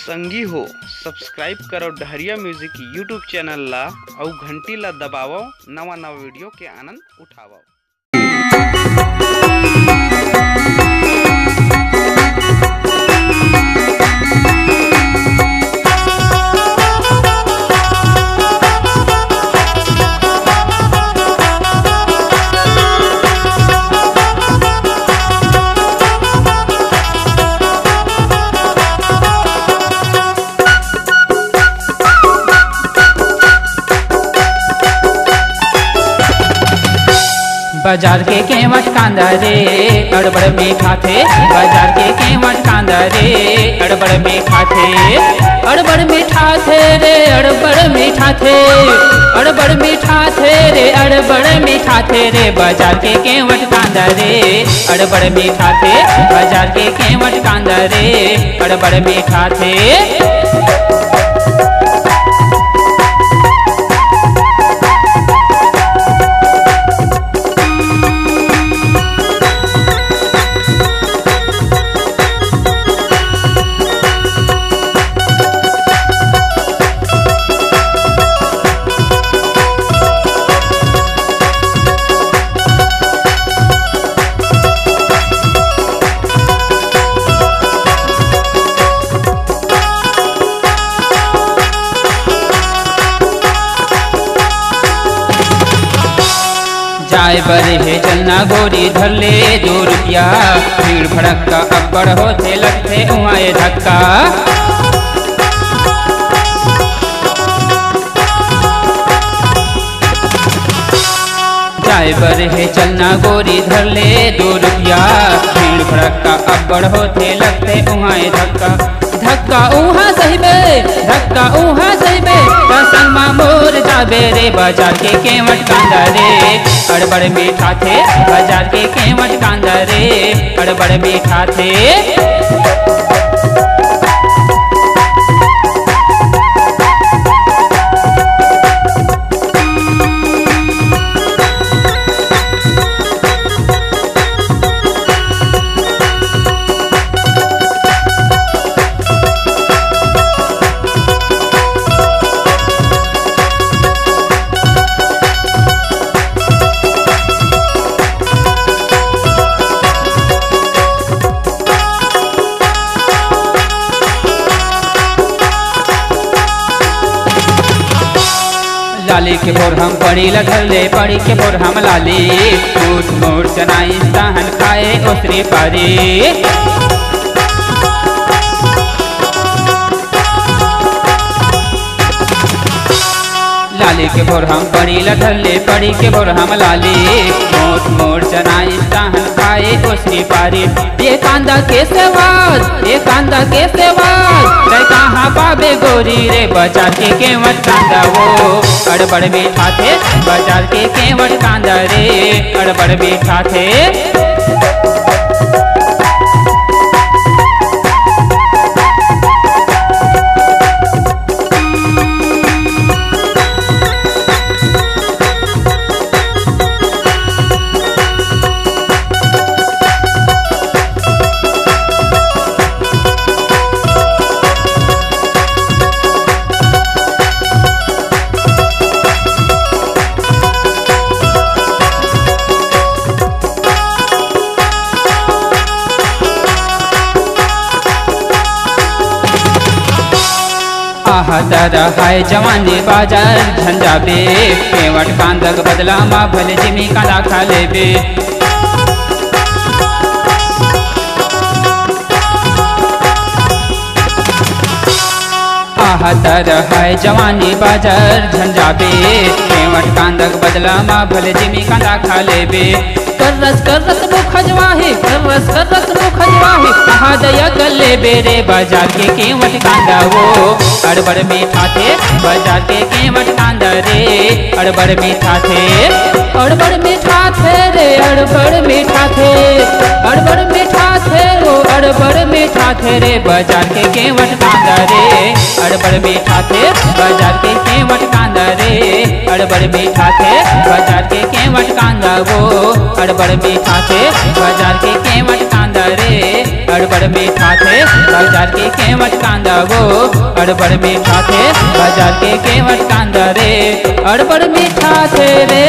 संगी हो सब्सक्राइब करो डहरिया म्यूजिक यूट्यूब चैनल ला और घंटी ला दबावो नवा नवा वीडियो के आनंद उठावो। बाजार के केवट कांदा रे अड़बड़ मीठा थे। बाजार के केवट कांदा रे अड़बड़ मीठा थे। अड़बड़ मीठा थे रे अड़बड़ मीठा थे। अड़बड़ मीठा थे रे अड़बड़ मीठा थे रे। बाजार के केवट कांदा रे अड़बड़ मीठा थे। बाजार के केवट कांदा रे अड़बड़ मीठा थे। जाए बरे है चलना गोरी धर ले 2 रुपया। भीड़ भड़का अब्बड़ होते लगते उहाए धक्का। जाए बरे है चलना गोरी धर ले 2 रुपया। भीड़ भड़का अब्बड़ होते लगते उहाए धक्का। धक्का उहा सहिबे धक्का उहा सहिबे संगमा मोर जाबे रे। बाजार के केवट कांदा रे अड़बड़ मीठा थे। बाजार के केवट कांदा रे अड़बड़ मीठा थे। लाली के भोर हम पड़ी लधल ले पड़ी के भोर हम लाली। मोट मोट जनाई सहन खाए ओसरी पारी। लाली के भोर हम पड़ी लधल ले पड़ी के भोर हम लाली। मोट मोट जनाई सहन खाए ओसरी पारी। ये कांदा के सेवाद ये कांदा के सेवाद रे कहाँ पाबे गोरी रे। बाजार के केवट कांदा वो अड़बड़ मीठा थे। बाजार के केवट कांदा रे अड़बड़ मीठा थे। आहतर हाय जवानी बाजार झंझाबे। केवट कांदक बदला मा भले जिमी कांदा खा लेबे। आहतर हाय जवानी बाजार झंझाबे। केवट कांदक बदला मा भले जिमी कांदा खा लेबे। कररस मुखजवाही कररस मुखजवाही कहा दया गले बेरे। बाजार के केवट कांदा वो अड़बड़ मीठा थे। बाजार के केवट कांदा रे अड़बड़ मीठा थे। अड़बड़ मीठा थे रे अड़बड़ मीठा थे। अड़बड़ मीठा थे वो अड़बड़ मीठा थे रे। बाजार के केवट कांदा रे अड़बड़ मीठा थे। बाजार के केवट कांदा रे अड़बड़ मीठा थे। बाजार के केवट कांदा वो अड़बड़ मीठा थे। बाजार के केवट कांदा रे अड़बड़ मीठा थे बाजार के केवट कांदा वो, अड़बड़ मीठा थे बाजार के केवट कांदा रे, अड़बड़ मीठा थे रे।